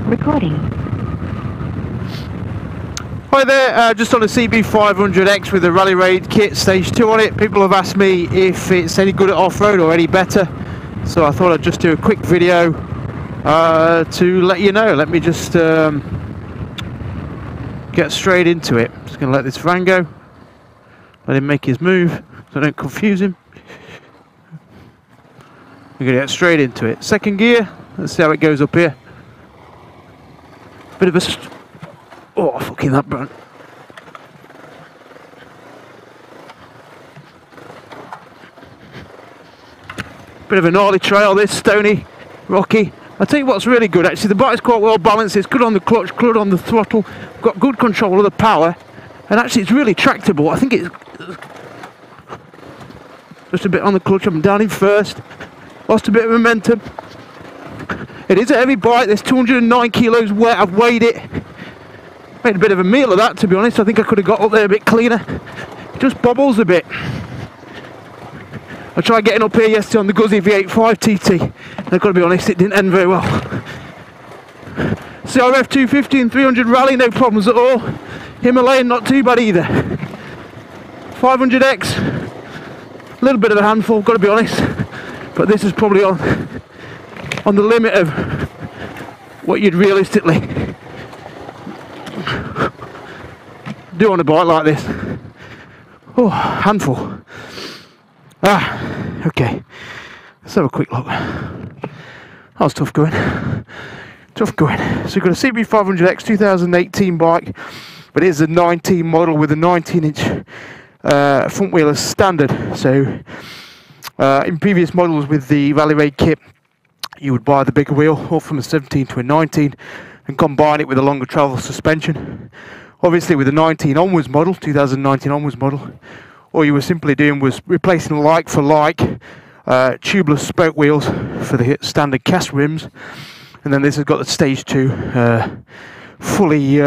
Recording. Hi there, just on a CB500X with a Rally Raid kit stage 2 on it. People have asked me if it's any good at off-road or any better, so I thought I'd just do a quick video to let you know. Let me just get straight into it. Just going to let this van go, let him make his move so I don't confuse him. We're going to get straight into it. Second gear, let's see how it goes up here. Bit of a oh, fucking that burnt. Bit of a gnarly trail, this, stony, rocky. I'll tell you what's really good actually, the bike's quite well balanced, it's good on the clutch, good on the throttle, got good control of the power, and actually it's really tractable. I think it's just a bit on the clutch, I'm down in first, lost a bit of momentum. It is a heavy bike, there's 209 kilos weight, I've weighed it. Made a bit of a meal of that, to be honest. I think I could have got up there a bit cleaner. It just bobbles a bit. I tried getting up here yesterday on the Guzzi V85 TT, and I've got to be honest, it didn't end very well. CRF 250 and 300 Rally, no problems at all. Himalayan, not too bad either. 500X, a little bit of a handful, got to be honest. But this is probably on the limit of what you'd realistically do on a bike like this. Oh, handful. Okay, let's have a quick look. That was tough going. Tough going. So we've got a CB500X 2018 bike, but it is a 19 model with a 19-inch front wheel as standard. So in previous models with the Rally Raid kit, you would buy the bigger wheel, or from a 17 to a 19, and combine it with a longer travel suspension. Obviously with the 19 onwards model, 2019 onwards model, all you were simply doing was replacing like for like tubeless spoke wheels for the standard cast rims, and then this has got the stage 2 fully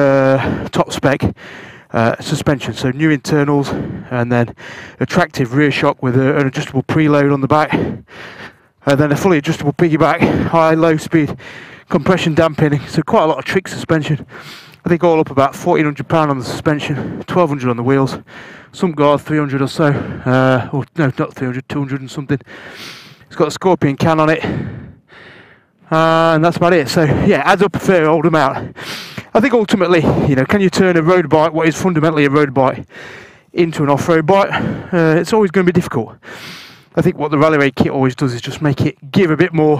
top spec suspension, so new internals, and then attractive rear shock with an adjustable preload on the back, and then a fully adjustable piggyback, high low speed compression dampening, so quite a lot of trick suspension. I think all up about £1,400 on the suspension, 1,200 on the wheels, some guard 300 or so, or no, not 300, 200 and something. It's got a Scorpion can on it, and that's about it. So yeah, adds up a fair old amount. I think ultimately, you know, can you turn a road bike, what is fundamentally a road bike, into an off-road bike? It's always going to be difficult. I think what the Rally Raid kit always does is just make it give a bit more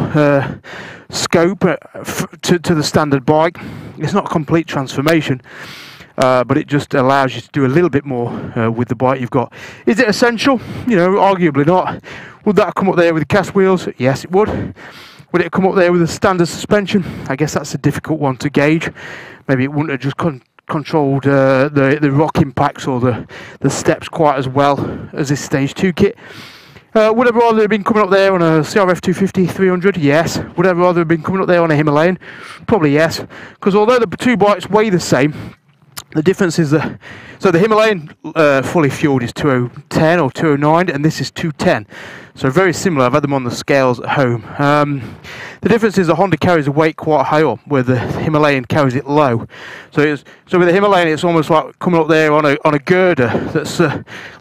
scope to the standard bike. It's not a complete transformation, but it just allows you to do a little bit more with the bike you've got. Is it essential? You know, arguably not. Would that come up there with the cast wheels? Yes, it would. Would it come up there with a standard suspension? I guess that's a difficult one to gauge. Maybe it wouldn't have just controlled the rock impacts or the steps quite as well as this stage 2 kit. Would I rather have been coming up there on a CRF 250 300? Yes. Would I rather have been coming up there on a Himalayan? Probably yes. Because although the two bikes weigh the same, the difference is that, so the Himalayan fully fueled is 2010 or 209, and this is 210. So very similar. I've had them on the scales at home. The difference is the Honda carries the weight quite high up, where the Himalayan carries it low. So with the Himalayan, it's almost like coming up there on a girder that's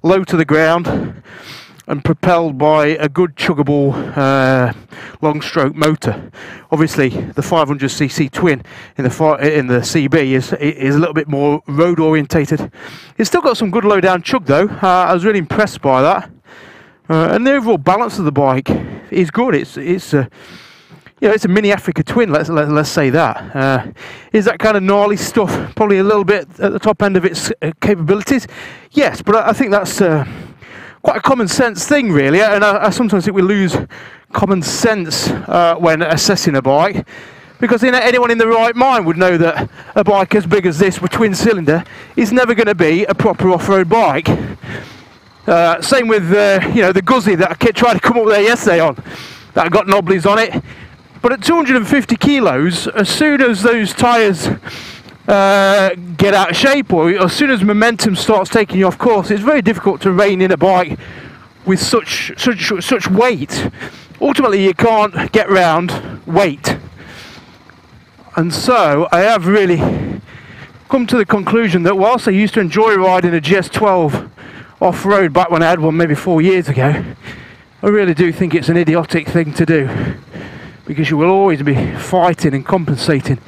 low to the ground, and propelled by a good chuggable long stroke motor. Obviously the 500cc twin in the CB is a little bit more road orientated. It's still got some good low down chug though. I was really impressed by that, and the overall balance of the bike is good. It's you know, it's a mini Africa twin, let's say that. Is that kind of gnarly stuff probably a little bit at the top end of its capabilities? Yes, but I think that's quite a common sense thing really, and I sometimes think we lose common sense when assessing a bike, because anyone in the right mind would know that a bike as big as this with twin cylinder is never going to be a proper off-road bike. Same with you know, the Guzzi that I tried to come up there yesterday on, that got knobblies on it, but at 250 kilos, as soon as those tyres get out of shape, or as soon as momentum starts taking you off course, it's very difficult to rein in a bike with such weight. Ultimately, you can't get round weight. And so I have really come to the conclusion that whilst I used to enjoy riding a GS12 off-road back when I had one maybe 4 years ago, I really do think it's an idiotic thing to do, because you will always be fighting and compensating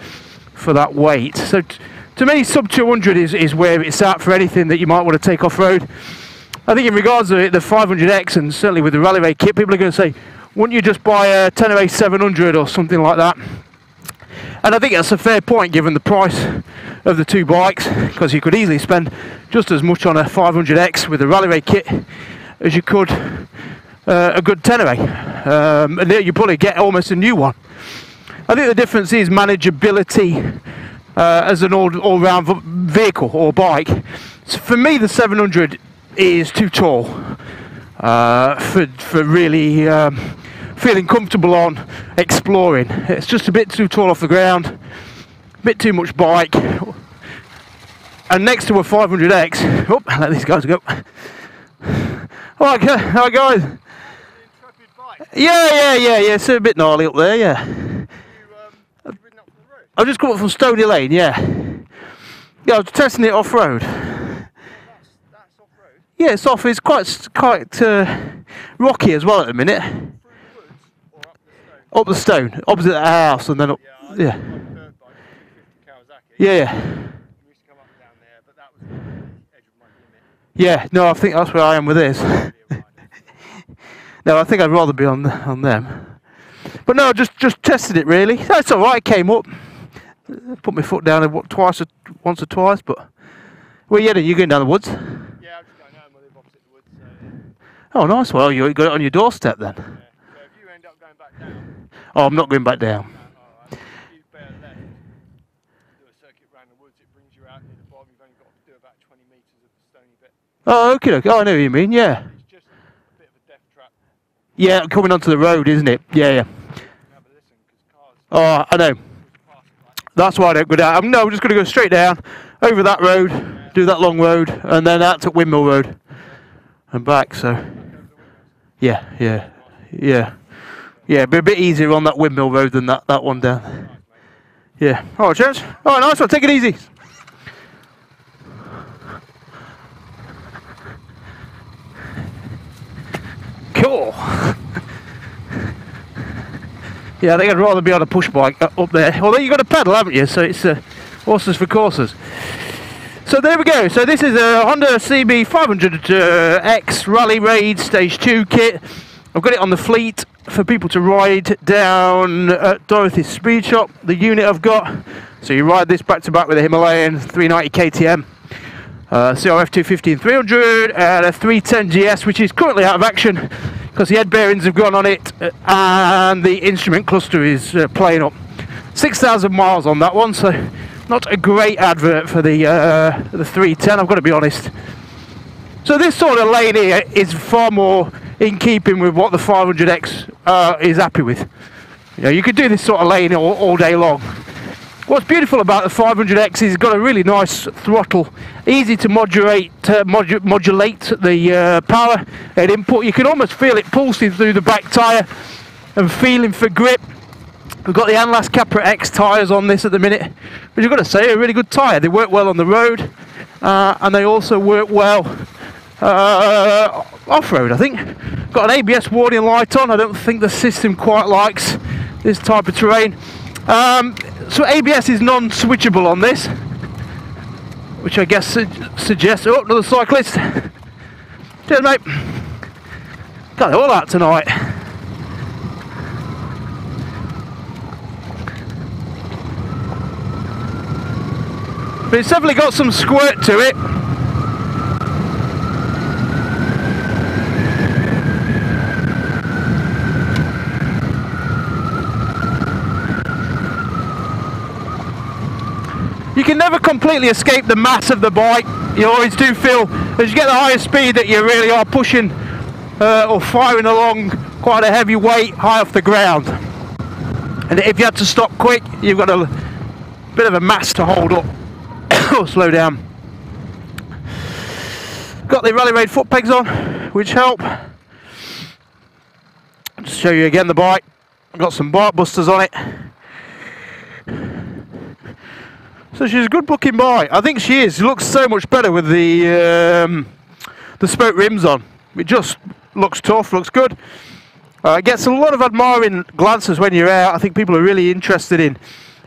for that weight. So to me, sub 200 is where it's at for anything that you might want to take off-road. I think in regards to the 500X, and certainly with the Rally Raid kit, people are going to say, wouldn't you just buy a Tenere 700 or something like that? And I think that's a fair point given the price of the two bikes, because you could easily spend just as much on a 500X with the Rally Raid kit as you could a good Tenere, and you probably get almost a new one. I think the difference is manageability as an all-round vehicle or bike. So for me, the 700 is too tall for really feeling comfortable on exploring. It's just a bit too tall off the ground, a bit too much bike. And next to a 500X, oh, let these guys go. Alright guys. Yeah, it's a bit gnarly up there, yeah. I've just come up from Stony Lane, yeah. Yeah, I was testing it off-road. That's off-road? Yeah, it's off. It's quite rocky as well at the minute. Through the woods or up the stone? Up the stone, opposite the house, and then up. Yeah. Yeah. We used to come up and down there, but that was the edge of my limit. Yeah, no, I think that's where I am with this. No, I think I'd rather be on them. But no, just tested it really. That's all right. It came up. Put my foot down once or twice, but where you going down the woods? Yeah, I'm just going home. I live opposite the woods. So, yeah. Oh, nice. Well, you got it on your doorstep then. Yeah. So if you end up going back down. Oh, I'm not going back down. No, all right. If you bear left, do a circuit around the woods. It brings you out near the bottom. You've only got to do about 20 metres of the stony bit. Oh, okay. Oh, I know what you mean. Yeah. It's just a bit of a death trap. Yeah, coming onto the road, isn't it? Yeah. But listen, 'cause cars. Oh, I know. That's why I don't go down. No, I'm just going to go straight down, over that road, do that long road, and then out to Windmill Road, and back, so. Yeah, but a bit easier on that Windmill Road than that one down. Yeah. Alright, gents. Alright, nice one. Take it easy. Cool. Yeah, I think I'd rather be on a push bike up there. Although you've got to pedal, haven't you? So it's horses for courses. So there we go. So this is a Honda CB500X Rally Raid Stage 2 kit. I've got it on the fleet for people to ride down at Dorothy's Speed Shop, the unit I've got. So you ride this back to back with a Himalayan 390 KTM, CRF 250 and 300, and a 310 GS, which is currently out of action because the head bearings have gone on it and the instrument cluster is playing up. 6,000 miles on that one, so not a great advert for the 310, I've got to be honest. So this sort of lane here is far more in keeping with what the 500X is happy with. You know, you could do this sort of lane all day long. What's beautiful about the 500X is it's got a really nice throttle, easy to modulate the power and input. You can almost feel it pulsing through the back tyre and feeling for grip. We've got the Anlas Capra X tyres on this at the minute, which I've got to say are a really good tyre. They work well on the road and they also work well off-road, I think. Got an ABS warning light on. I don't think the system quite likes this type of terrain. So ABS is non-switchable on this, which I guess suggests... Oh, another cyclist. Cheers, mate. Got it all out tonight. But it's definitely got some squirt to it. You can never completely escape the mass of the bike. You always do feel, as you get the higher speed, that you really are pushing or firing along quite a heavy weight high off the ground. And if you had to stop quick, you've got a bit of a mass to hold up or slow down. Got the Rally Raid foot pegs on, which help. Just show you again the bike. I've got some bike busters on it. So she's a good looking bike. I think she is. She looks so much better with the spoke rims on. It just looks tough, looks good. Gets a lot of admiring glances when you're out. I think people are really interested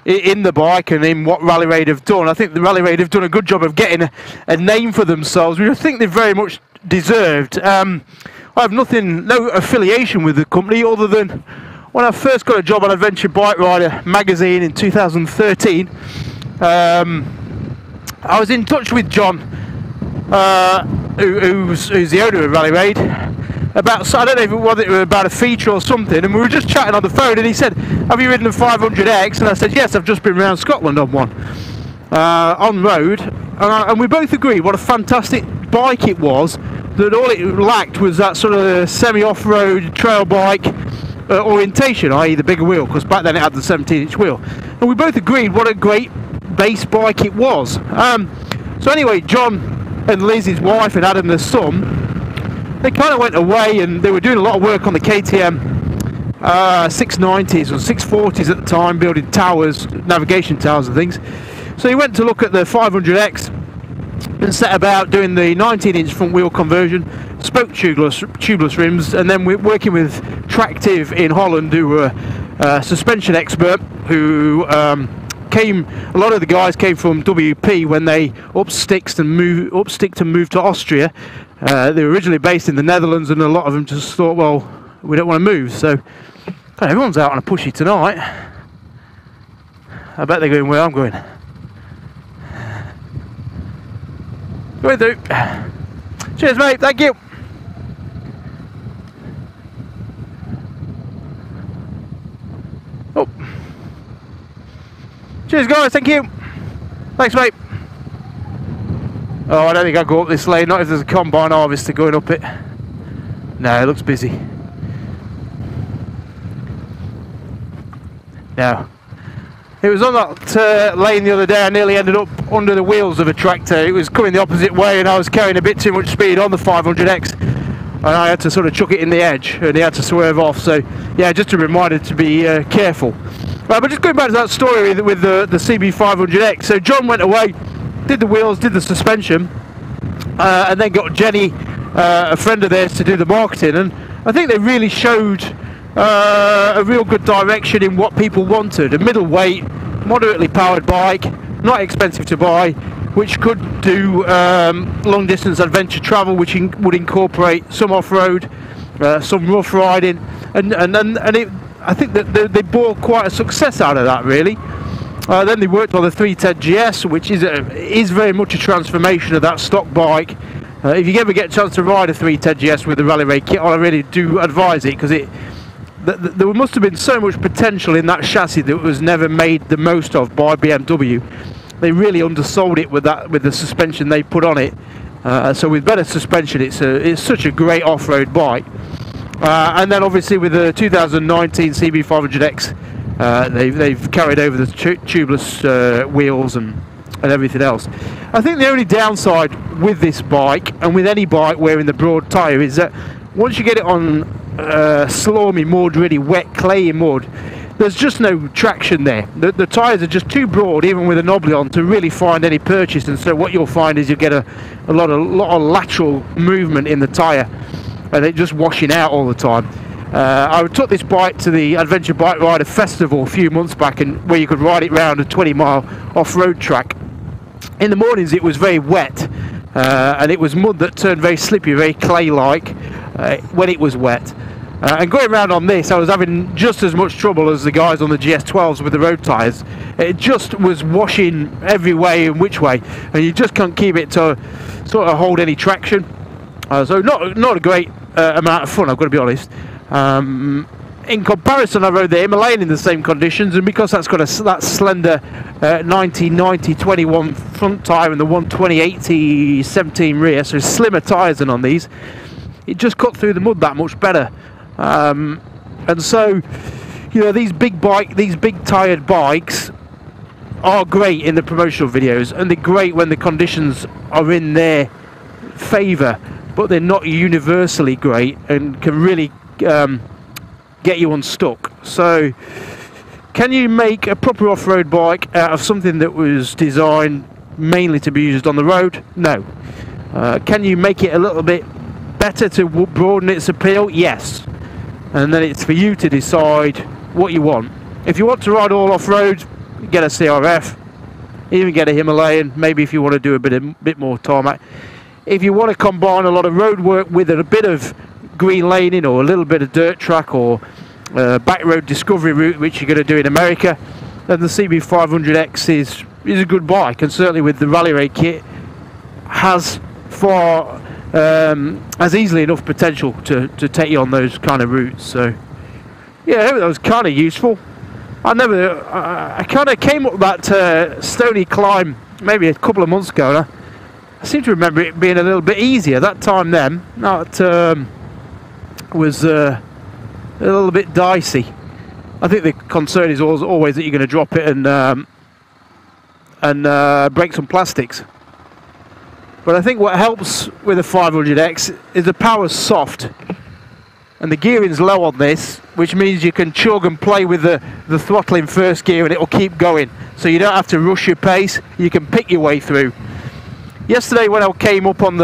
in the bike and in what Rally Raid have done. I think the Rally Raid have done a good job of getting a name for themselves, which I think they've very much deserved. I have no affiliation with the company other than when I first got a job on Adventure Bike Rider magazine in 2013. I was in touch with John, who's the owner of Rally Raid, about, I don't know whether it was about a feature or something, and we were just chatting on the phone, and he said, have you ridden the 500X? And I said, yes, I've just been around Scotland on one, on road, and we both agreed what a fantastic bike it was, that all it lacked was that sort of semi-off-road trail bike orientation, i.e. the bigger wheel, because back then it had the 17-inch wheel, and we both agreed what a great base bike it was. So anyway, John and Liz, his wife, and Adam, their son, they kind of went away and they were doing a lot of work on the KTM 690s or 640s at the time, building towers, navigation towers and things. So he went to look at the 500X and set about doing the 19-inch front wheel conversion, spoke tubeless rims, and then we're working with Tractive in Holland, who were a suspension expert, who a lot of the guys came from WP when they upsticked and moved to Austria. They were originally based in the Netherlands, and a lot of them just thought, well, we don't want to move. So everyone's out on a pushy tonight. I bet they're going where I'm going. Going through. Cheers, mate. Thank you. Oh. Cheers, guys. Thank you. Thanks, mate. Oh, I don't think I'll go up this lane, not if there's a combine harvester going up it. No, it looks busy. No. It was on that lane the other day. I nearly ended up under the wheels of a tractor. It was coming the opposite way and I was carrying a bit too much speed on the 500X. And I had to sort of chuck it in the edge and he had to swerve off. So, yeah, just a reminder to be careful. Right, but just going back to that story with the CB500X. So John went away, did the wheels, did the suspension, and then got Jenny, a friend of theirs, to do the marketing. And I think they really showed a real good direction in what people wanted. A middleweight, moderately powered bike, not expensive to buy, which could do long distance adventure travel, which would incorporate some off-road, some rough riding, and I think that they brought quite a success out of that, really. Then they worked on the 310 GS, which is very much a transformation of that stock bike. If you ever get a chance to ride a 310 GS with the Rally Raid kit on, I really do advise it, because there must have been so much potential in that chassis that was never made the most of by BMW. They really undersold it with the suspension they put on it. So with better suspension, it's such a great off-road bike. And then obviously with the 2019 CB500X, they've carried over the tubeless wheels and everything else. I think the only downside with this bike, and with any bike wearing the broad tyre, is that once you get it on slormy mud, really wet, clayey mud, there's just no traction there. The tyres are just too broad, even with a knobbly on, to really find any purchase. And so what you'll find is you'll get a lot of lateral movement in the tyre, and it just washing out all the time. I took this bike to the Adventure Bike Rider Festival a few months back, and where you could ride it round a 20-mile off-road track. In the mornings it was very wet, and it was mud that turned very slippy, very clay-like when it was wet. And going around on this, I was having just as much trouble as the guys on the GS12s with the road tyres. It just was washing every way and which way, and you just can't keep it to sort of hold any traction. So not a great amount of fun, I've got to be honest. In comparison, I rode the Himalayan in the same conditions, and because that's got that slender 1990-21 front tyre and the 120-80-17 rear, so slimmer tyres than on these, it just cut through the mud that much better. And so, you know, these big tired bikes are great in the promotional videos, and they're great when the conditions are in their favour, but they're not universally great and can really get you unstuck. So Can you make a proper off-road bike out of something that was designed mainly to be used on the road? No. Can you make it a little bit better to broaden its appeal? Yes. And then it's for you to decide what you want. If you want to ride all off-road, get a CRF, even get a Himalayan, maybe if you want to do a bit more tarmac. If you want to combine a lot of road work with a bit of green laning or a little bit of dirt track or back road discovery route, which you're going to do in America, then the CB500X is a good bike, and certainly with the rally raid kit has easily enough potential to take you on those kind of routes. So yeah, I hope that was kind of useful. I kind of came up that stony climb maybe a couple of months ago, and I seem to remember it being a little bit easier that time then. That was a little bit dicey. I think the concern is always that you're going to drop it and break some plastics. But I think what helps with the 500X is the power's soft, and the gearing's low on this, which means you can chug and play with the throttle in first gear and it will keep going. So you don't have to rush your pace, you can pick your way through. Yesterday when I came up on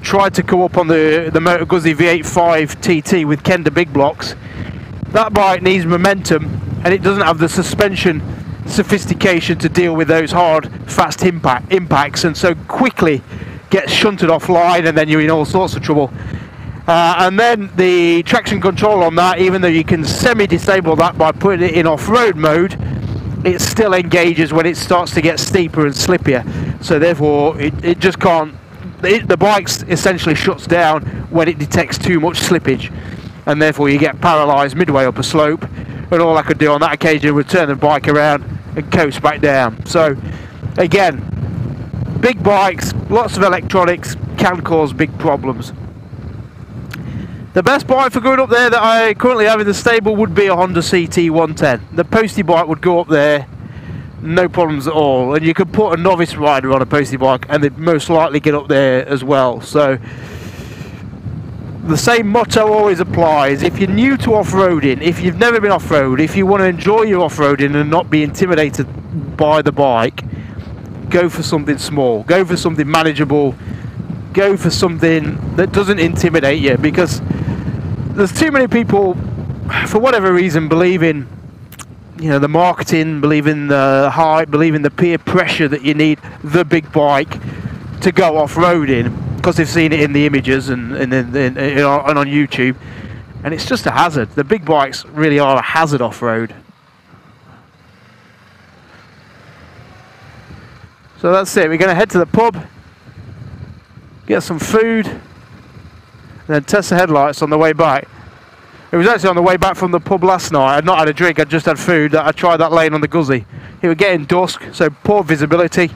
tried to come up on the Motor Guzzi V85 TT with Kenda big blocks, that bike needs momentum and it doesn't have the suspension sophistication to deal with those hard, fast impacts, and so quickly gets shunted offline, and then you're in all sorts of trouble. And then the traction control on that, even though you can semi-disable that by putting it in off-road mode, it still engages when it starts to get steeper and slippier. So therefore it just can't, the bike essentially shuts down when it detects too much slippage, and therefore you get paralysed midway up a slope, and all I could do on that occasion was turn the bike around and coast back down. So again, big bikes, lots of electronics can cause big problems. The best bike for going up there that I currently have in the stable would be a Honda CT110. The postie bike would go up there, no problems at all. And you could put a novice rider on a postie bike and they'd most likely get up there as well. So the same motto always applies. If you're new to off-roading, if you've never been off-road, if you want to enjoy your off-roading and not be intimidated by the bike, go for something small, go for something manageable, go for something that doesn't intimidate you, because there's too many people, for whatever reason, believe in, you know, the marketing, believe in the hype, believe in the peer pressure that you need the big bike to go off-roading, because they've seen it in the images and on YouTube, and it's just a hazard. The big bikes really are a hazard off-road. So that's it. We're going to head to the pub, get some food, and then test the headlights on the way back. It was actually on the way back from the pub last night. I'd not had a drink, I'd just had food. I tried that lane on the Guzzi. It was getting dusk, so poor visibility.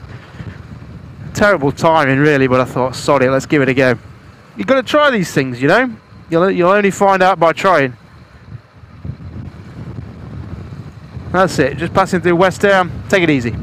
Terrible timing really, but I thought, sod it, let's give it a go. You've got to try these things, you know. You'll only find out by trying. That's it, just passing through West Ham. Take it easy.